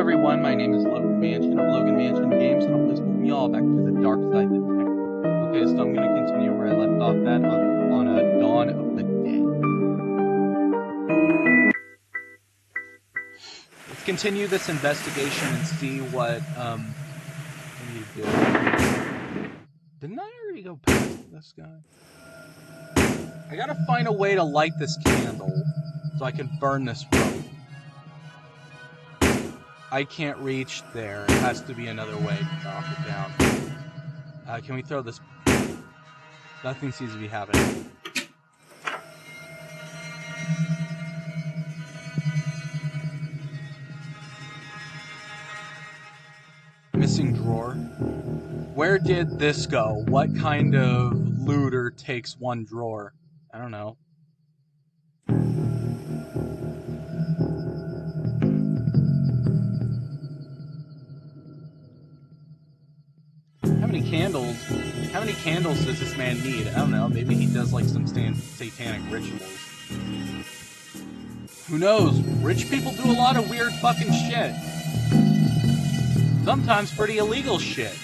everyone, my name is Logan Mansion of Logan Mansion Games, and I'm welcome you all back to the Darkside Detective. Okay, so I'm going to continue where I left off on a Dawn of the Dead. Let's continue this investigation and see what I need to do. Didn't I already go past this guy? I gotta find a way to light this candle so I can burn this rope. I can't reach there. It has to be another way to knock it down. Can we throw this? Nothing seems to be happening. Missing drawer. Where did this go? What kind of looter takes one drawer? I don't know. How many candles does this man need? I don't know, maybe he does like some satanic rituals. Who knows? Rich people do a lot of weird fucking shit. Sometimes pretty illegal shit.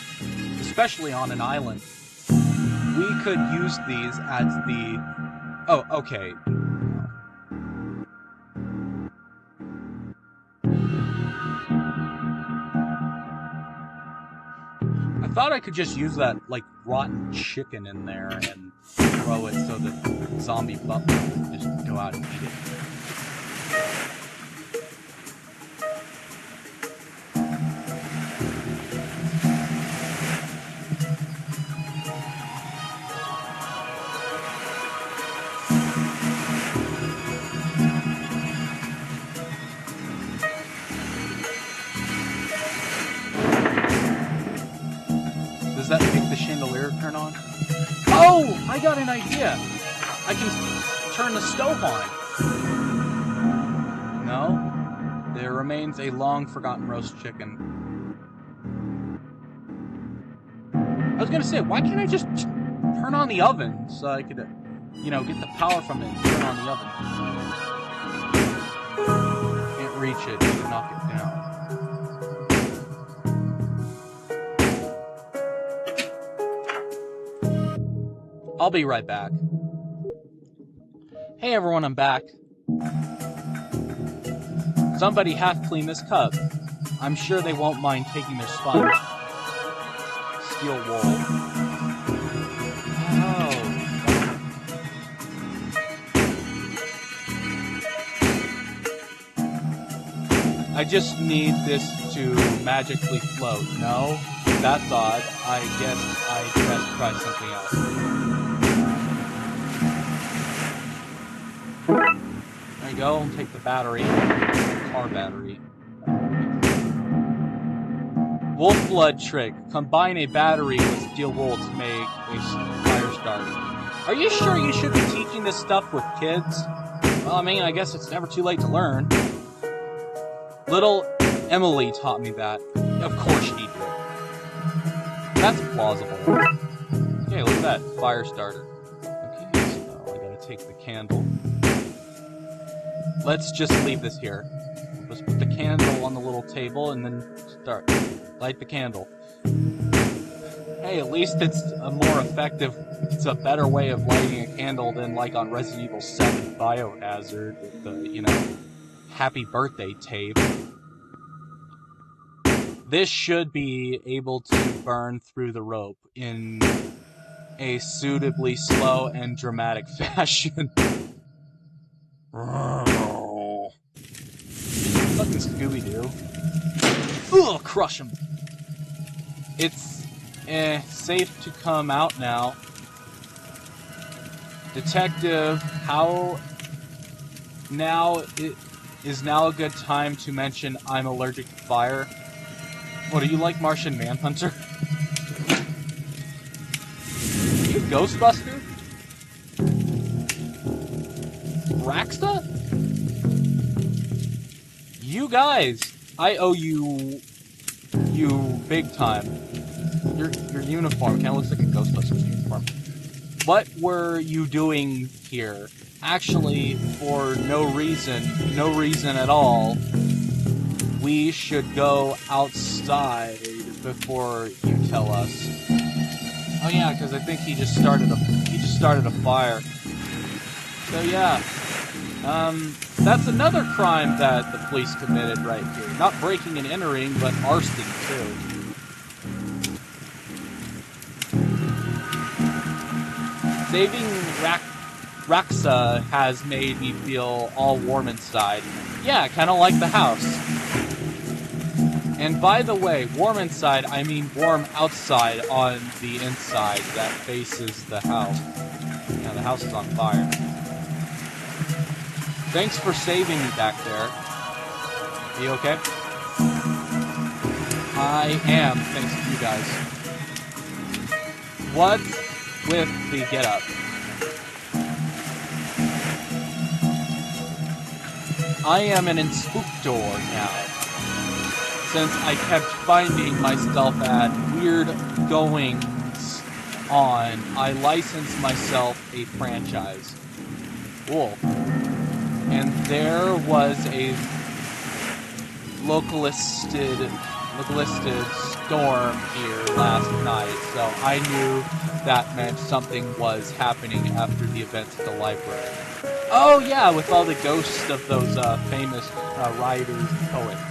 Especially on an island. We could use these as the... Oh, okay. I thought I could just use that, like, rotten chicken in there and throw it so that zombie butler can just go out and eat it. Does that make the chandelier turn on? Oh! I got an idea! I can turn the stove on! No? There remains a long-forgotten roast chicken. I was gonna say, why can't I just turn on the oven so I could, you know, get the power from it and turn on the oven? Can't reach it, need to knock it down. I'll be right back. Hey everyone, I'm back. Somebody half clean this cup. I'm sure they won't mind taking their sponge. Steel wool. Oh. I just need this to magically float. No? That's odd. I guess I best try something else. There you go, take the battery. Car battery. Wolf blood trick. Combine a battery with steel wool to make a fire starter. Are you sure you should be teaching this stuff with kids? Well, I mean, I guess it's never too late to learn. Little Emily taught me that. Of course she did. That's plausible. Okay, look at that. Fire starter. Okay, so I gotta take the candle. Let's just leave this here. Let's put the candle on the little table and then start. Light the candle. Hey, at least it's a more effective, it's a better way of lighting a candle than like on Resident Evil 7 Biohazard with the, you know, happy birthday tape. This should be able to burn through the rope in a suitably slow and dramatic fashion. Fucking Scooby-Doo. Ugh, crush him. It's safe to come out now. Detective, it is now a good time to mention I'm allergic to fire. What, are you like Martian Manhunter? Are you Ghostbuster? Raxta? You guys, I owe you big time. Your uniform kind of looks like a Ghostbusters uniform. What were you doing here? Actually, for no reason at all. we should go outside before you tell us. Oh yeah, because I think he just started a fire. So yeah, that's another crime that the police committed right here. Not breaking and entering, but arson too. Saving Raxa has made me feel all warm inside. Yeah, kind of like the house. And by the way, warm inside, I mean warm outside on the inside that faces the house. Yeah, the house is on fire. Thanks for saving me back there. Are you okay? I am, thanks to you guys. What with the getup? I am an inspector now. Since I kept finding myself at weird goings on, I licensed myself a franchise. Cool. And there was a localisted storm here last night, so I knew that meant something was happening after the events at the library. Oh yeah, with all the ghosts of those famous writers and poets.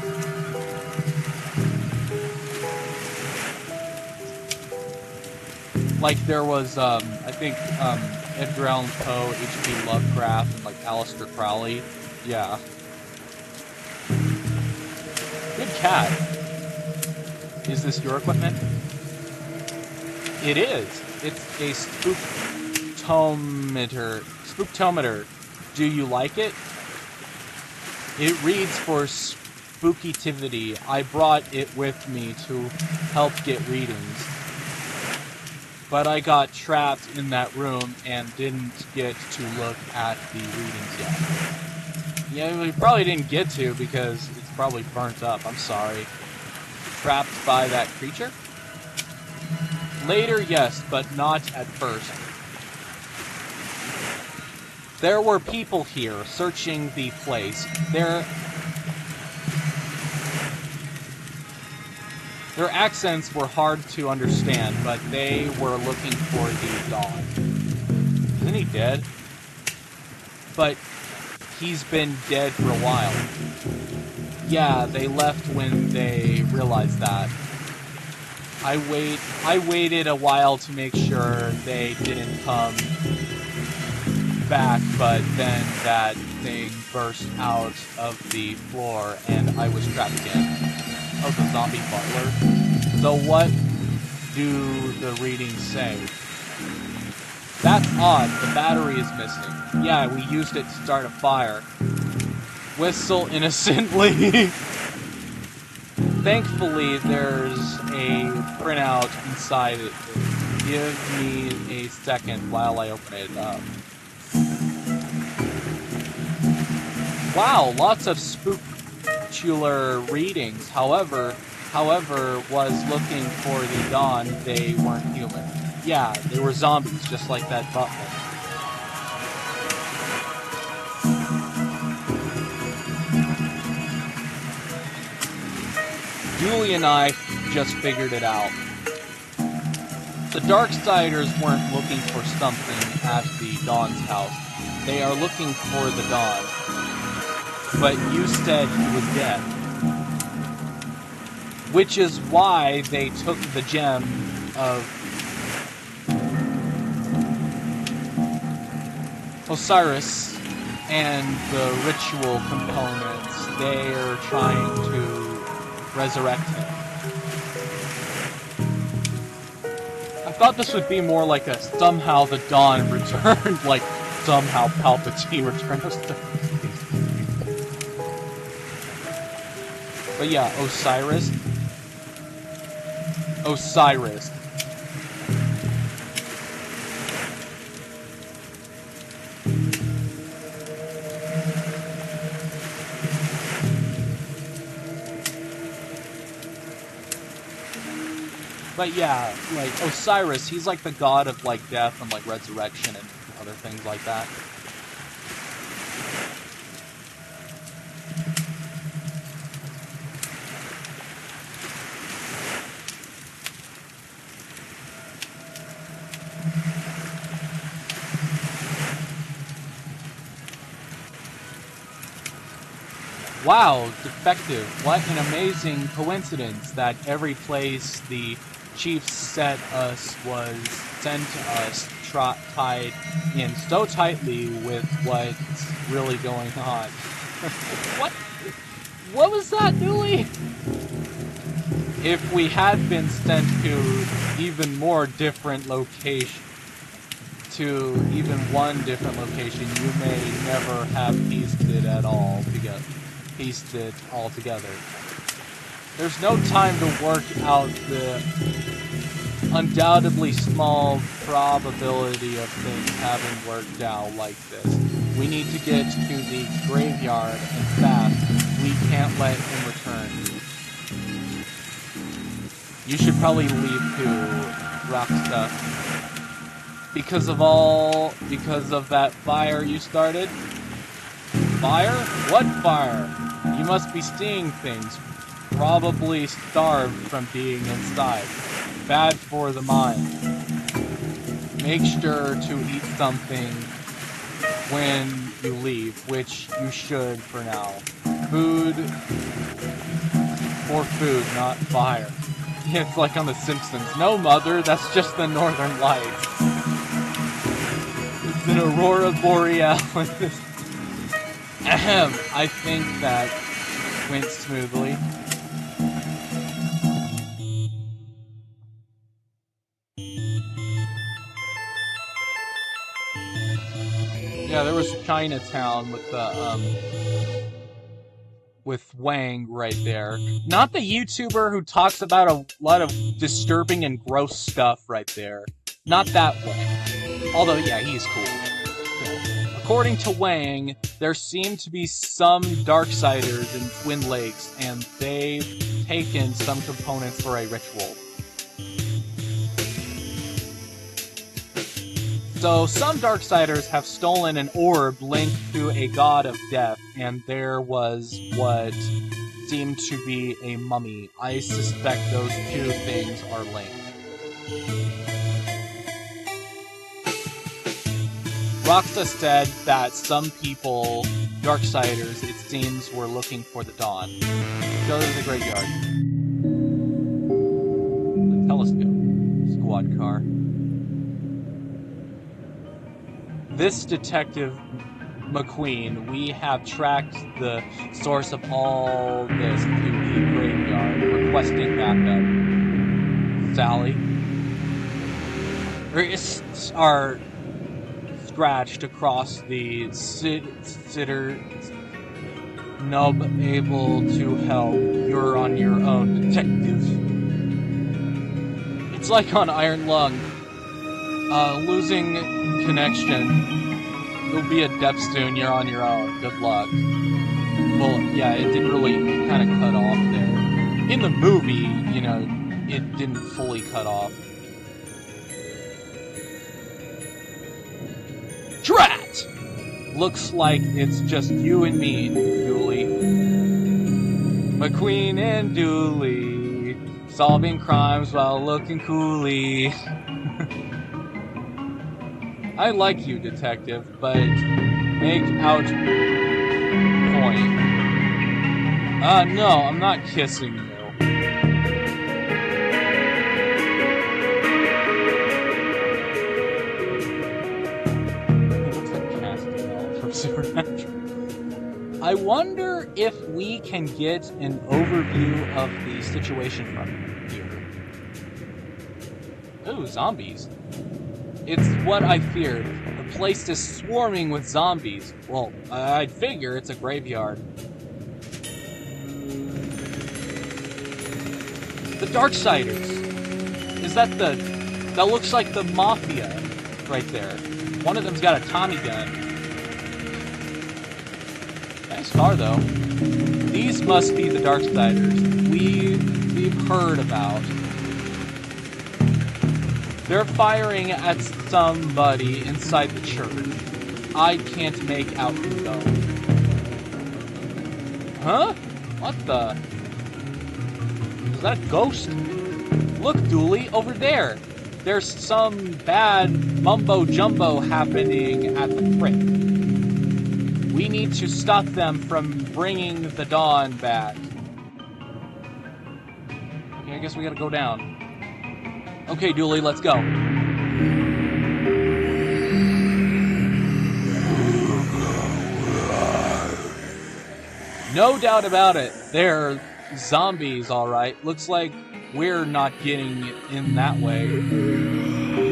Like there was, I think, Edgar Allan Poe, H.P. Lovecraft, and like Aleister Crowley. Yeah. Good cat. Is this your equipment? It is. It's a spooktometer. Spooktometer. Do you like it? It reads for spookitivity. I brought it with me to help get readings. But I got trapped in that room and didn't get to look at the readings yet. Yeah, we probably didn't get to because it's probably burnt up. I'm sorry. Trapped by that creature? Later, yes, but not at first. There were people here searching the place. Their accents were hard to understand, but they were looking for the Dawn. Isn't he dead? But he's been dead for a while. Yeah, they left when they realized that. I waited a while to make sure they didn't come back, but then that thing burst out of the floor and I was trapped again. Oh, the zombie butler. So what do the readings say? That's odd. The battery is missing. Yeah, we used it to start a fire. Whistle innocently. Thankfully, there's a printout inside it. Give me a second while I open it up. Wow, lots of spooktular readings. However, was looking for the Dawn, they weren't human. Yeah, they were zombies, just like that butler. Dooley and I just figured it out. The Darksiders weren't looking for something at the Dawn's house. They are looking for the Dawn. But you said he was dead. Which is why they took the gem of Osiris and the ritual components. They are trying to resurrect him. I thought this would be more like a somehow the Dawn returned, like somehow Palpatine returned us to. But yeah, Osiris. But yeah, like Osiris, he's like the god of like death and like resurrection and other things like that. Wow, defective. What an amazing coincidence that every place the chief set us was sent us tied in so tightly with what's really going on. What? What was that, Dooley? If we had been sent to even more different locations, to even one different location, you may never have pieced it all together. There's no time to work out the undoubtedly small probability of things having worked out like this. We need to get to the graveyard and fast. We can't let him return. You should probably leave too, Rocksta. Because of that fire you started? Fire? What fire? You must be seeing things. Probably starved from being inside. Bad for the mind. Make sure to eat something when you leave, which you should for now. Food for food, not fire. It's like on The Simpsons. No, Mother, that's just the Northern Lights. It's an aurora borealis. Ahem. I think that went smoothly. Yeah, there was Chinatown with the with Wang right there. Not the YouTuber who talks about a lot of disturbing and gross stuff right there. Not that Wang. Although, yeah, he's cool. According to Wang, there seem to be some Darksiders in Twin Lakes, and they've taken some components for a ritual. So, some Darksiders have stolen an orb linked to a god of death, and there was what seemed to be a mummy. I suspect those two things are linked. Roxa said that some people, Darksiders, it seems, were looking for the dawn. Go to the graveyard. The telescope. Squad car. This Detective McQueen, we have tracked the source of all this to the graveyard, requesting backup. Sally? Wrists are scratched across the sitter nub, able to help. You're on your own, detective. It's like on Iron Lung. Losing connection. You'll be adept soon, you're on your own. Good luck. Well, yeah, it didn't really kind of cut off there. In the movie, you know, it didn't fully cut off. Drat! Looks like it's just you and me, Dooley. McQueen and Dooley, solving crimes while looking coolly. I like you, detective, but make out point. No, I'm not kissing you. It looks like Castiel from Supernatural. I wonder if we can get an overview of the situation from here. Ooh, zombies. It's what I feared. The place is swarming with zombies. Well, I'd figure it's a graveyard. The Darksiders. Is that the... That looks like the Mafia right there. One of them's got a Tommy gun. Nice car, though. These must be the Darksiders we've heard about. They're firing at somebody inside the church. I can't make out who though. Huh? What the? Is that a ghost? Look, Dooley, over there. There's some bad mumbo-jumbo happening at the crypt. We need to stop them from bringing the dawn back. Okay, I guess we gotta go down. Okay, Dooley, let's go. No doubt about it, they're zombies, alright. Looks like we're not getting in that way.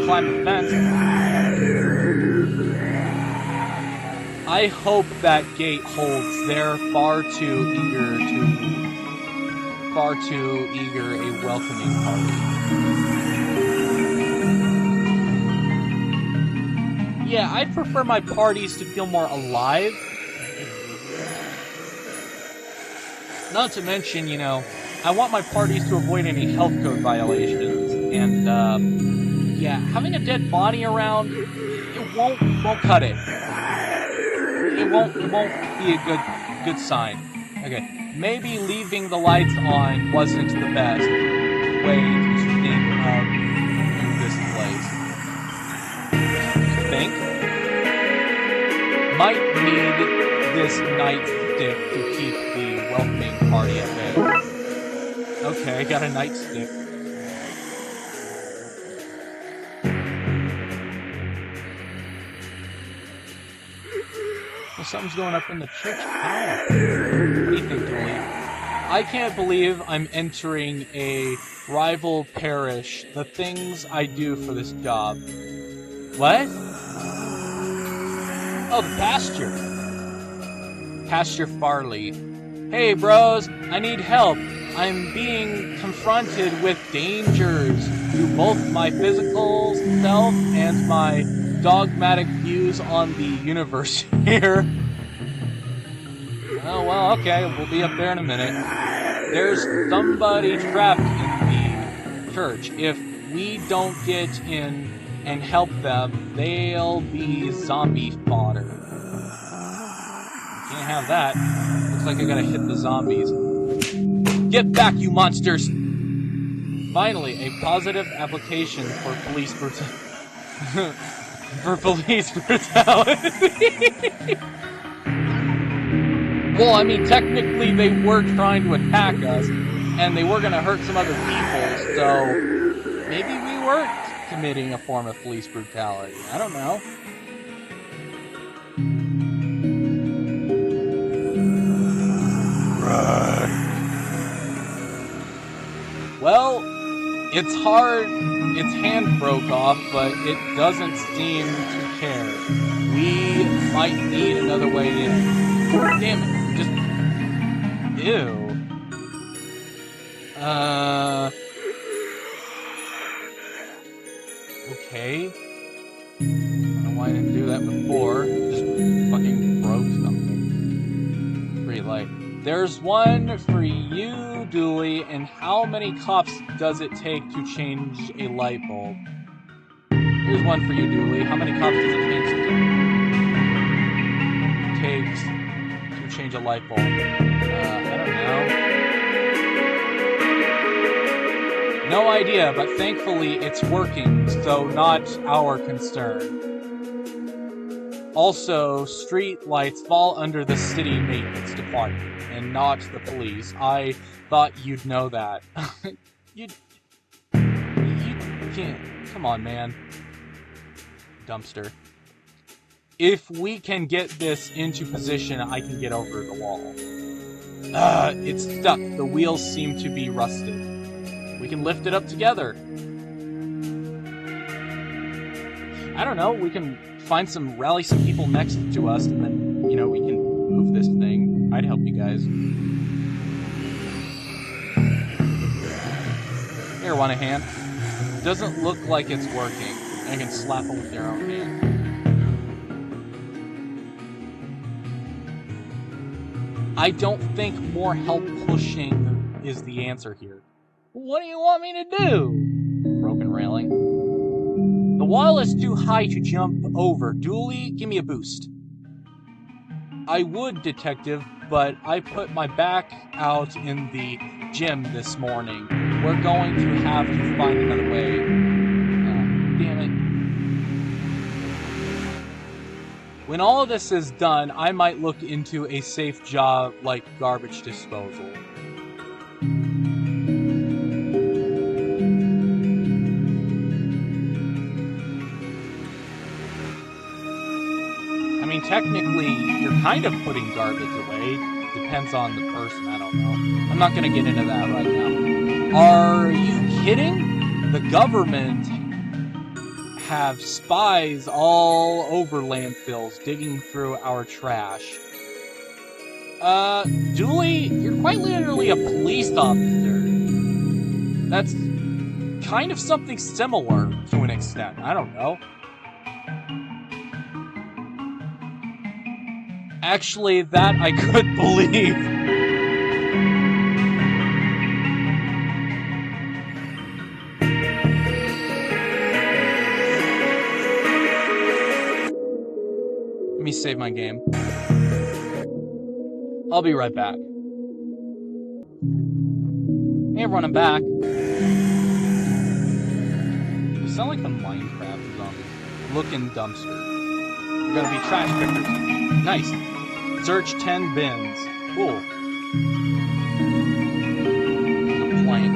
Climb the fence. I hope that gate holds. They're far too eager a welcoming party. Yeah, I'd prefer my parties to feel more alive. Not to mention, you know, I want my parties to avoid any health code violations. And, yeah, having a dead body around, it won't cut it. It won't be a good sign. Okay, maybe leaving the lights on wasn't the best way to think of this place. Think? Might need this nightstick to keep the welcoming party at bay. Okay, I got a nightstick. Well, something's going up in the church tower. What do you think, Dooley? I can't believe I'm entering a rival parish. The things I do for this job. What? Oh, the pasture. Pasture Farley. Hey, bros, I need help. I'm being confronted with dangers to both my physical self and my dogmatic views on the universe here. Oh, well, okay, we'll be up there in a minute. There's somebody trapped in the church. If we don't get in and help them, they'll be zombie fodder. Can't have that. Looks like I gotta hit the zombies. Get back, you monsters! Finally, a positive application for police brutality. Well, I mean, technically they were trying to attack us, and they were gonna hurt some other people, so maybe we weren't committing a form of police brutality. I don't know. Well, it's hard. Its hand broke off, but it doesn't seem to care. We might need another way in. Damn it. Just... Ew. Okay. I don't know why I didn't do that before. Just fucking broke something. Pretty light. There's one for you, Dooley, and how many cops does it take to change a light bulb? Here's one for you, Dooley. How many cops does it take to change a light bulb? I don't know. No idea, but thankfully it's working, so not our concern. Also, street lights fall under the city maintenance department, and not the police. I thought you'd know that. You can't. Come on, man. Dumpster. If we can get this into position, I can get over the wall. It's stuck. The wheels seem to be rusted. We can lift it up together. I don't know, we can rally some people next to us, and then, you know, we can move this thing. I'd help you guys. Here, want a hand? Doesn't look like it's working. I can slap them with their own hand. I don't think more help pushing is the answer here. What do you want me to do? Broken railing. The wall is too high to jump over. Dooley, give me a boost. I would, Detective, but I put my back out in the gym this morning. We're going to have to find another way. Damn it. When all of this is done, I might look into a safe job like garbage disposal. I mean, technically, you're kind of putting garbage away. Depends on the person, I don't know. I'm not gonna get into that right now. Are you kidding? The government have spies all over landfills digging through our trash. Dooley, you're quite literally a police officer. That's kind of something similar to an extent. I don't know. Actually, that I could believe. Let me save my game. I'll be right back. Hey everyone, I'm back. You sound like the Minecraft zombies. Look in dumpster. We're gonna be trash pickers. Nice. Search 10 bins. Cool. There's a plank.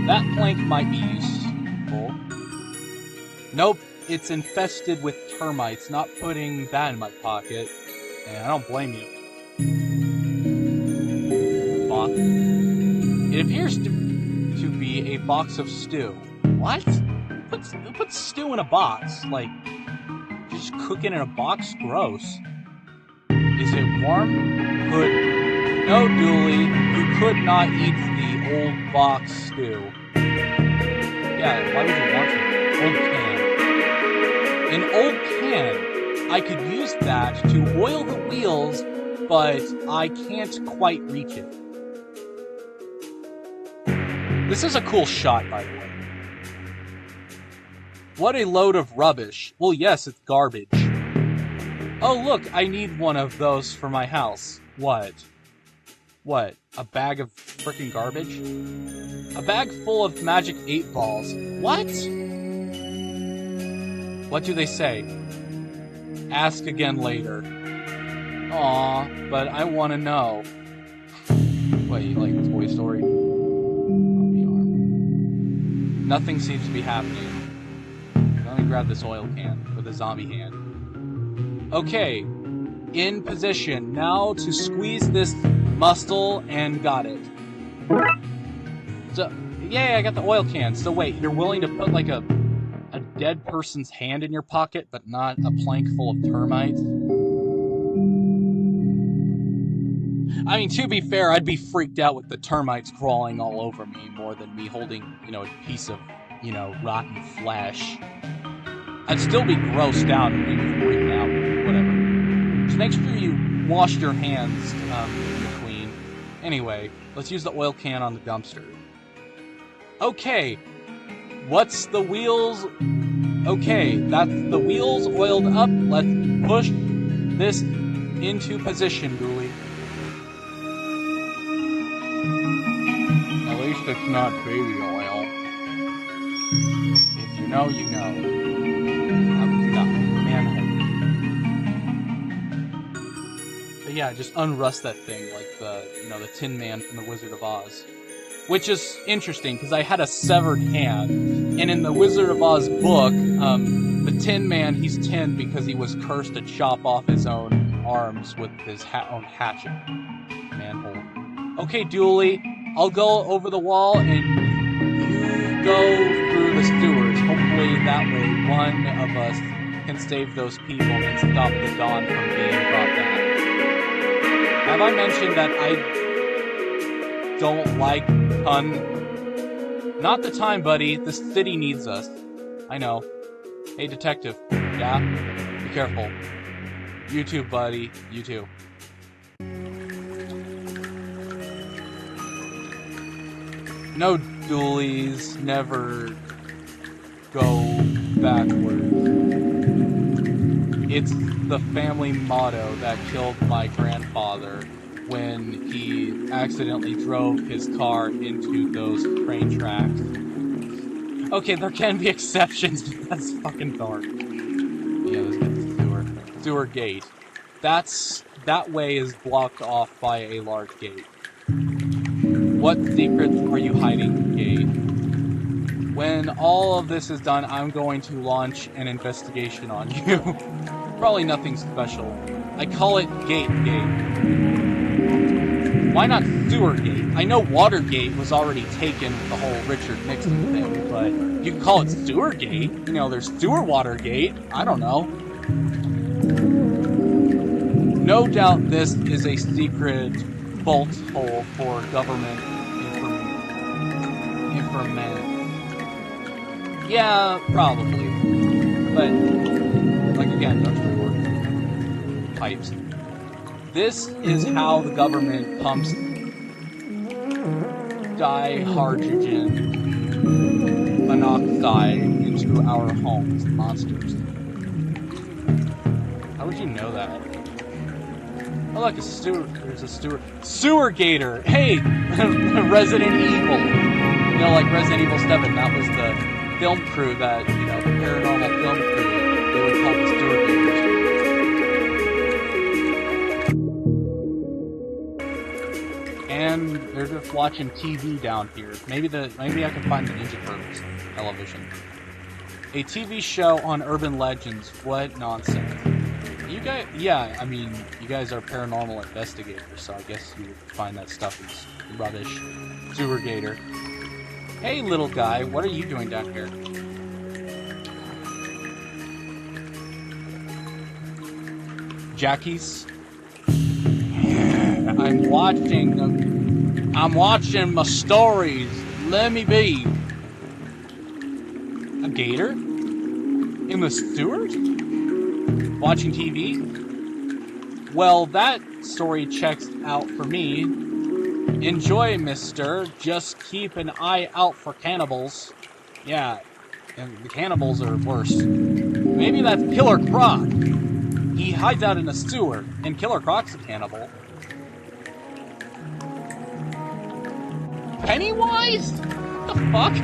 That plank might be useful. Nope. It's infested with termites. Not putting that in my pocket. And I don't blame you. Box. It appears to be a box of stew. What? Who puts stew in a box? Like, just cook it in a box? Gross. Is it warm? No, Dooley. You could not eat the old box stew. Yeah, why would you want to? Old can. An old can. I could use that to oil the wheels, but I can't quite reach it. This is a cool shot, by the way. What a load of rubbish. Well, yes, it's garbage. Oh, look, I need one of those for my house. What? What? A bag of frickin' garbage? A bag full of magic 8 balls. What? What do they say? Ask again later. Aw, but I want to know. Wait, you like Toy Story? On the arm. Nothing seems to be happening. Let me grab this oil can with a zombie hand. Okay, in position. Now to squeeze this muscle and got it. So, yay, I got the oil can. So wait, you're willing to put like a dead person's hand in your pocket, but not a plank full of termites? I mean, to be fair, I'd be freaked out with the termites crawling all over me more than me holding, a piece of, rotten flesh. I'd still be grossed out and maybe freaked out. Whatever. Just make sure you wash your hands in between. Anyway, let's use the oil can on the dumpster. Okay. What's the wheels? Okay, that's the wheels oiled up. Let's push this into position, Dooley. At least it's not baby oil. If you know, you know. But yeah, just unrust that thing like the Tin Man from the Wizard of Oz. Which is interesting, because I had a severed hand, and in the Wizard of Oz book, the Tin Man, he's tin because he was cursed to chop off his own arms with his own hatchet. Manhole. Okay, Dooley, I'll go over the wall, and you go through the sewers. Hopefully that way one of us can save those people and stop the Dawn from being brought back. Have I mentioned that I don't like Not the time, buddy. The city needs us. I know. Hey, detective. Yeah? Be careful. You too, buddy. You too. No Doolies never go backwards. It's the family motto that killed my grandfather when he accidentally drove his car into those train tracks. Okay, there can be exceptions, but that's fucking dark. Yeah, let's get this sewer. sewer gate. That way is blocked off by a large gate. What secrets are you hiding, gate? When all of this is done, I'm going to launch an investigation on you. Probably nothing special. I call it Gate. Why not Sewer Gate? I know Watergate was already taken with the whole Richard Nixon thing, but you can call it Sewer Gate. You know, there's Sewer Watergate. I don't know. No doubt this is a secret vault hole for government information. Yeah, probably. But, like again, don't report pipes. This is how the government pumps dihydrogen monoxide into our homes, monsters. How would you know that? Oh, look, there's a sewer gator! Hey! Resident Evil! You know, like Resident Evil 7, that was the film crew that, you know, the paranormal film crew, they would call the sewer gators. And they're just watching TV down here. Maybe I can find the Ninja Turtles television. A TV show on urban legends. What nonsense. You guys, yeah, I mean, you guys are paranormal investigators, so I guess you would find that stuff is rubbish. Sewer gator. Hey, little guy, what are you doing down here? Jackie's? I'm watching my stories. Let me be. A gator? In the sewers? Watching TV? Well, that story checks out for me. Enjoy, mister. Just keep an eye out for cannibals. Yeah, and the cannibals are worse. Maybe that's Killer Croc. He hides out in a sewer, and Killer Croc's a cannibal. Pennywise? What the fuck?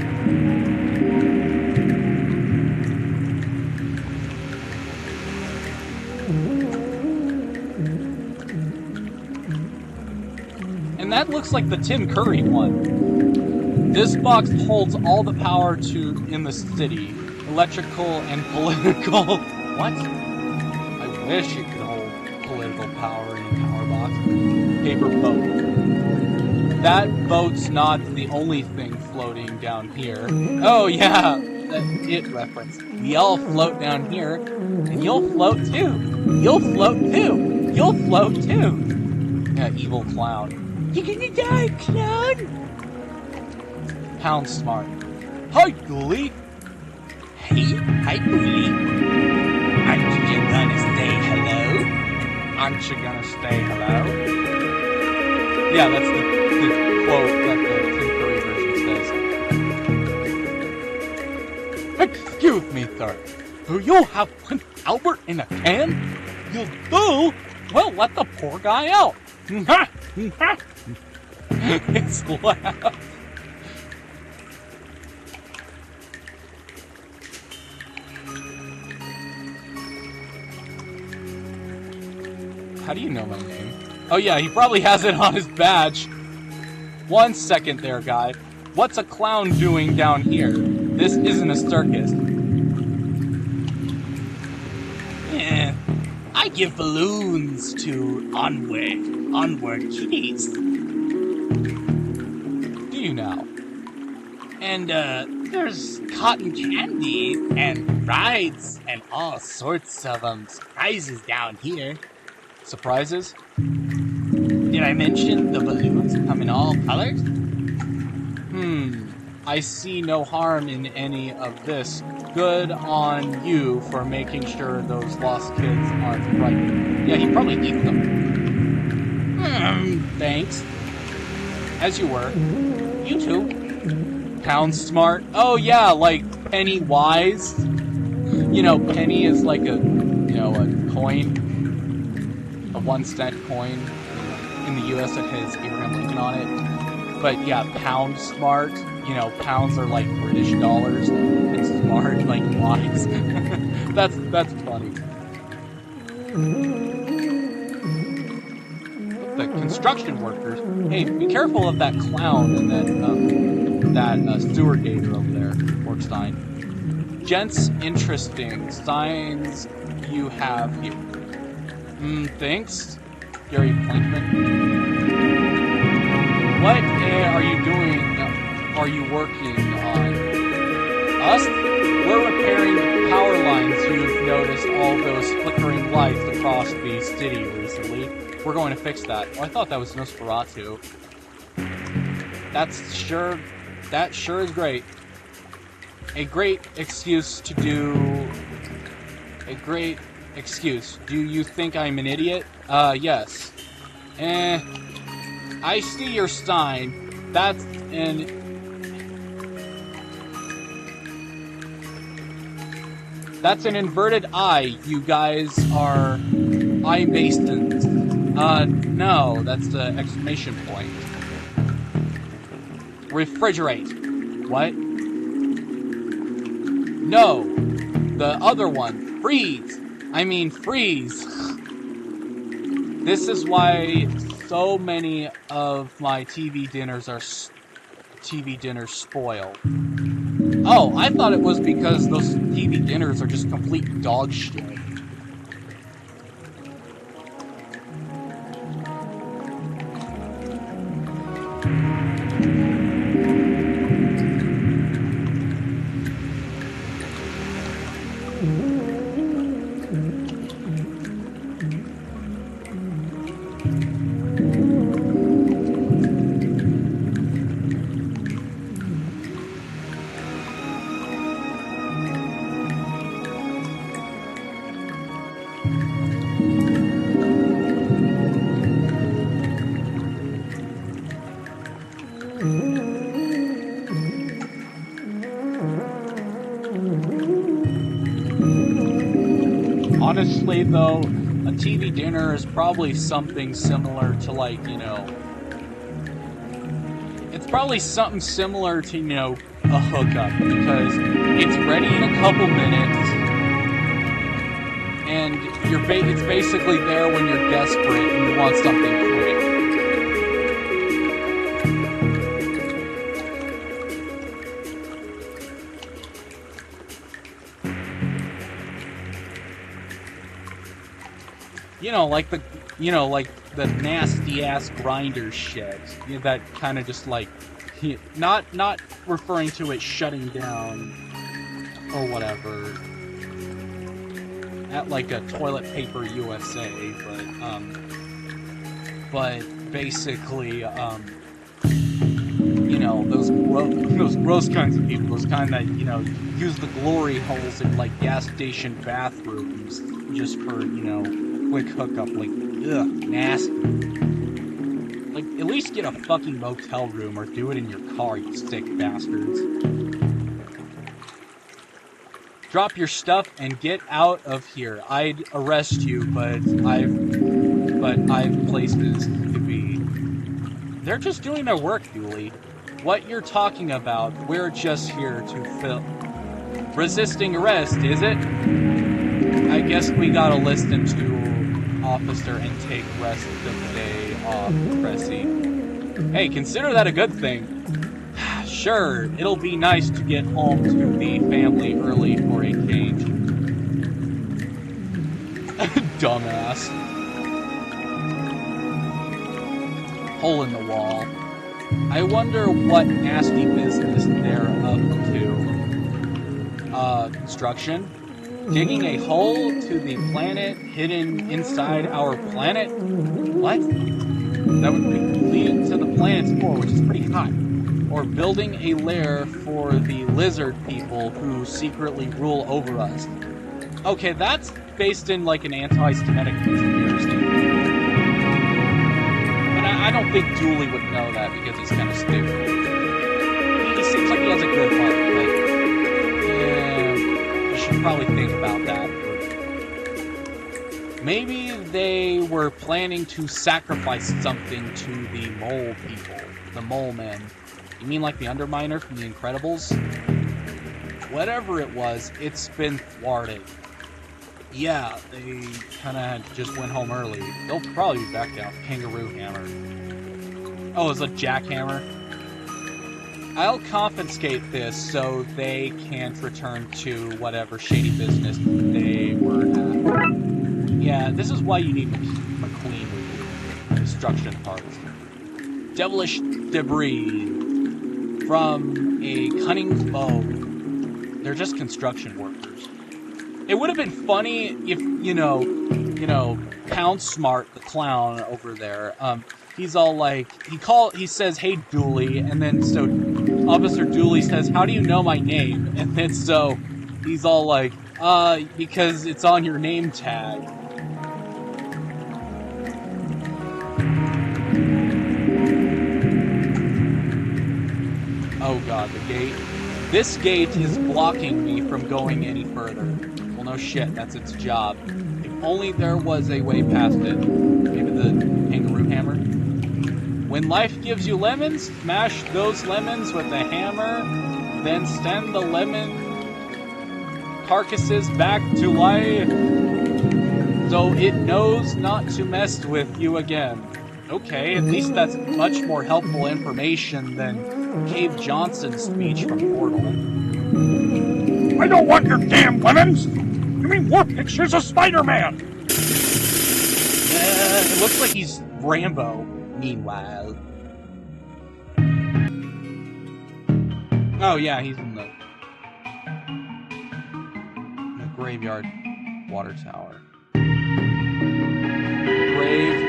And that looks like the Tim Curry one. This box holds all the power in the city. Electrical and political. What? I wish it could hold political power in a power box. Paper boat. That boat's not the only thing floating down here. Oh yeah, that it reference. We all float down here, and you'll float too. You'll float too. You'll float too. Yeah, evil clown. You're gonna die, clown! PoundSmart. Hi, Dooley! Hey, hi, Dooley. Aren't you gonna say hello? Aren't you gonna say hello? Yeah, that's the quote that the Tim Curry version says. Excuse me, sir. Do you have Prince Albert in a can? You do? Well, let the poor guy out. It's loud. How do you know my name? Oh yeah, he probably has it on his badge. 1 second there, guy. What's a clown doing down here? This isn't a circus. Yeah, I give balloons to onward kitties. Do you now? And, there's cotton candy and rides and all sorts of, surprises down here. Surprises? Did I mention the balloons come in all colors? I see no harm in any of this. Good on you for making sure those lost kids aren't frightened. Yeah, he probably eat them. Thanks. As you were. You too. PoundSmart. Oh yeah, like Pennywise. You know, penny is like a coin. A 1-cent coin. In the US it has Abraham Lincoln on it. But yeah, PoundSmart. You know, pounds are like British dollars, and smart like wise. That's funny. The construction workers. Hey, be careful of that clown and that sewer gator over there, Orkstein. Gents, interesting signs you have here. Thanks, Gary Plankman. What are you doing? Are you working on us? We're repairing the power lines. You've noticed all those flickering lights across the city recently. We're going to fix that. Oh, I thought that was Nosferatu. That sure is great. A great excuse. Do you think I'm an idiot? Yes. I see your sign. That's an inverted eye. You guys are eye basins. No, that's the exclamation point. Refrigerate. What? No, the other one. Freeze. I mean freeze. This is why so many of my TV dinners spoil. Oh, I thought it was because those TV dinners are just complete dog shit. Honestly, though, a TV dinner is probably something similar to, like, you know... It's probably something similar to, you know, a hookup, because it's ready in a couple minutes, and it's basically there when you're desperate and you want something quick. Like the nasty ass grinder shit. You know, that kind of just like, not referring to it shutting down or whatever at like a Toilet Paper USA, but basically, you know, those gross kinds of people, those kind that, you know, use the glory holes in like gas station bathrooms just for, you know, quick hookup, like, ugh, nasty. Like, at least get a fucking motel room or do it in your car, you sick bastards. Drop your stuff and get out of here. I'd arrest you, but I've places to be. They're just doing their work, Dooley. What you're talking about, we're just here to fill. Resisting arrest, is it? I guess we gotta listen to officer and take rest of the day off, Cressy. Hey, consider that a good thing. Sure, it'll be nice to get home to the family early for a change. Dumbass. Hole in the wall. I wonder what nasty business they're up to. Construction? Digging a hole to the planet hidden inside our planet? What? That would lead to the planet's core, which is pretty hot. Or building a lair for the lizard people who secretly rule over us. Okay, that's based in like an anti-Semitic conspiracy. But I don't think Dooley would know that because he's kind of stupid. He seems like he has a good heart, but yeah, you should probably think about that. Maybe they were planning to sacrifice something to the mole people, the mole men. You mean like the Underminer from The Incredibles? Whatever it was, it's been thwarted. Yeah, they kind of just went home early. They'll probably be back down. Kangaroo hammer. Oh, it's a jackhammer. I'll confiscate this so they can't return to whatever shady business they were at. Yeah, this is why you need McQueen with you. Construction parts. Devilish debris from a cunning bow. They're just construction workers. It would have been funny if, you know, PoundSmart the Clown over there, he's all like, he says, "Hey, Dooley," and then so Officer Dooley says, "How do you know my name?" And then so he's all like, because it's on your name tag." Oh god, the gate. This gate is blocking me from going any further. Well, no shit, that's its job. If only there was a way past it. Maybe the kangaroo hammer? When life gives you lemons, smash those lemons with a hammer, then send the lemon carcasses back to life so it knows not to mess with you again. Okay, at least that's much more helpful information than Cave Johnson's speech from Portal. I don't want your damn lemons! You mean more pictures of Spider-Man! It looks like he's Rambo, meanwhile. Oh yeah, he's in the graveyard water tower. Grave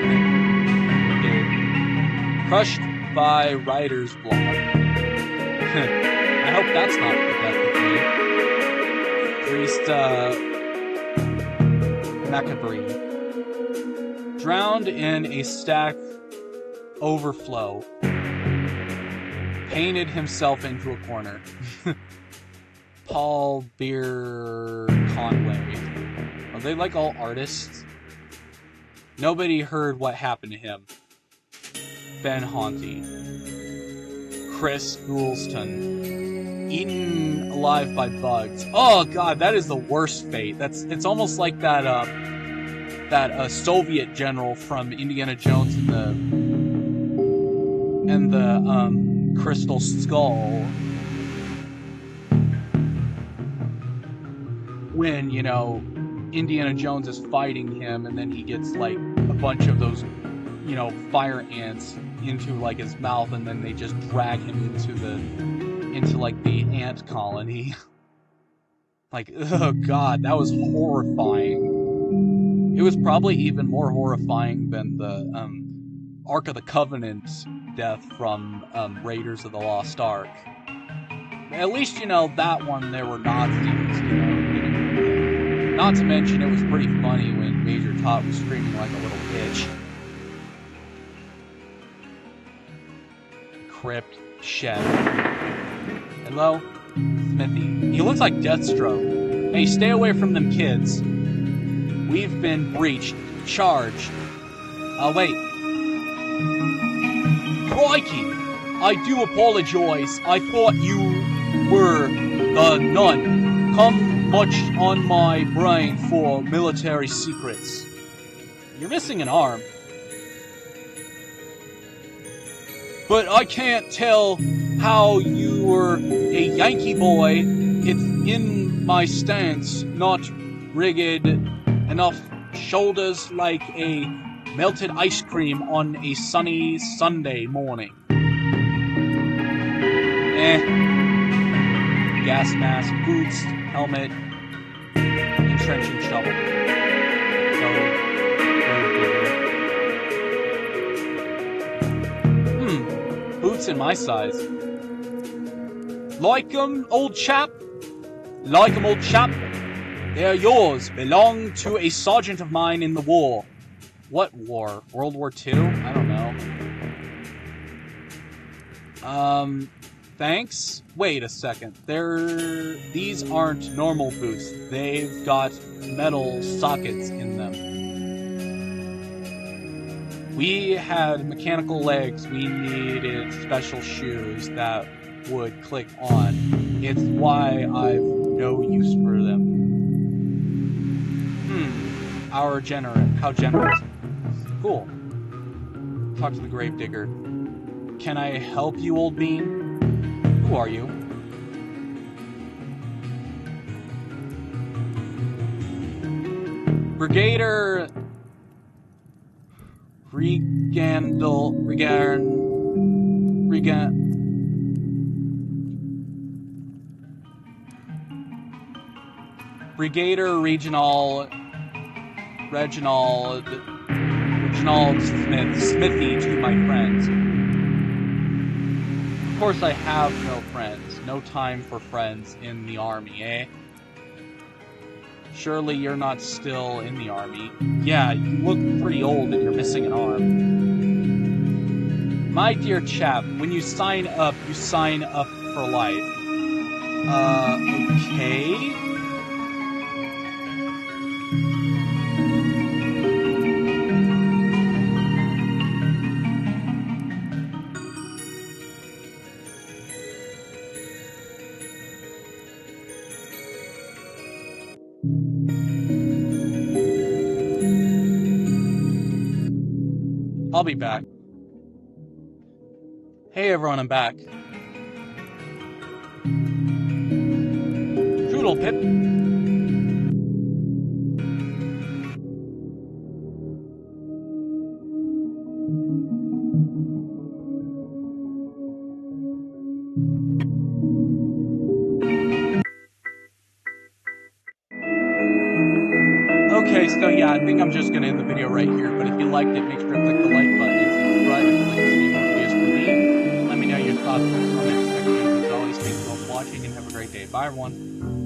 crushed by writer's block. I hope that's not the death of me. Priest, Macabre. Drowned in a stack overflow. Painted himself into a corner. Paul Beer Conway. Are they like all artists? Nobody heard what happened to him. Ben Haunty. Chris Goulston. Eaten alive by bugs. Oh god, that is the worst fate. It's almost like that Soviet general from Indiana Jones and the Crystal Skull. When, you know, Indiana Jones is fighting him and then he gets like a bunch of those, you know, fire ants into like his mouth, and then they just drag him into like the ant colony. Like, oh god, that was horrifying. It was probably even more horrifying than the Ark of the Covenant death from Raiders of the Lost Ark. At least, you know, that one there were Nazis, you know. Not to mention, it was pretty funny when Major Tot was screaming like a little bitch. Crypt, shed. Hello? Smithy. He looks like Deathstroke. Hey, stay away from them kids. We've been breached. Charged. Wait. Crikey! I do apologize. I thought you were the nun. Come much on my brain for military secrets. You're missing an arm. But I can't tell how you were a Yankee boy. It's in my stance, not rigged enough shoulders like a melted ice cream on a sunny Sunday morning. Gas mask, boots, helmet, entrenching shovel. Boots in my size. Like 'em, old chap? Like 'em, old chap? They're yours. Belong to a sergeant of mine in the war. What war? World War II? I don't know. Thanks? Wait a second. These aren't normal boots. They've got metal sockets in them. We had mechanical legs. We needed special shoes that would click on. It's why I've no use for them. How generous. Cool. Talk to the gravedigger. Can I help you, old bean? Who are you? Brigadier Brigadier Reginald Smithy to my friends. Of course I have no friends. No time for friends in the army, eh? Surely you're not still in the army. Yeah, you look pretty old and you're missing an arm. My dear chap, when you sign up for life. Okay? I'll be back. Hey everyone, I'm back. Toodle pip. Okay, so yeah, I think I'm just gonna end the video right here, but if you liked it, make sure to click the like button and subscribe if you'd like to see more videos from me. Let me know your thoughts in the comment section. As always, thank you all for watching and have a great day. Bye everyone.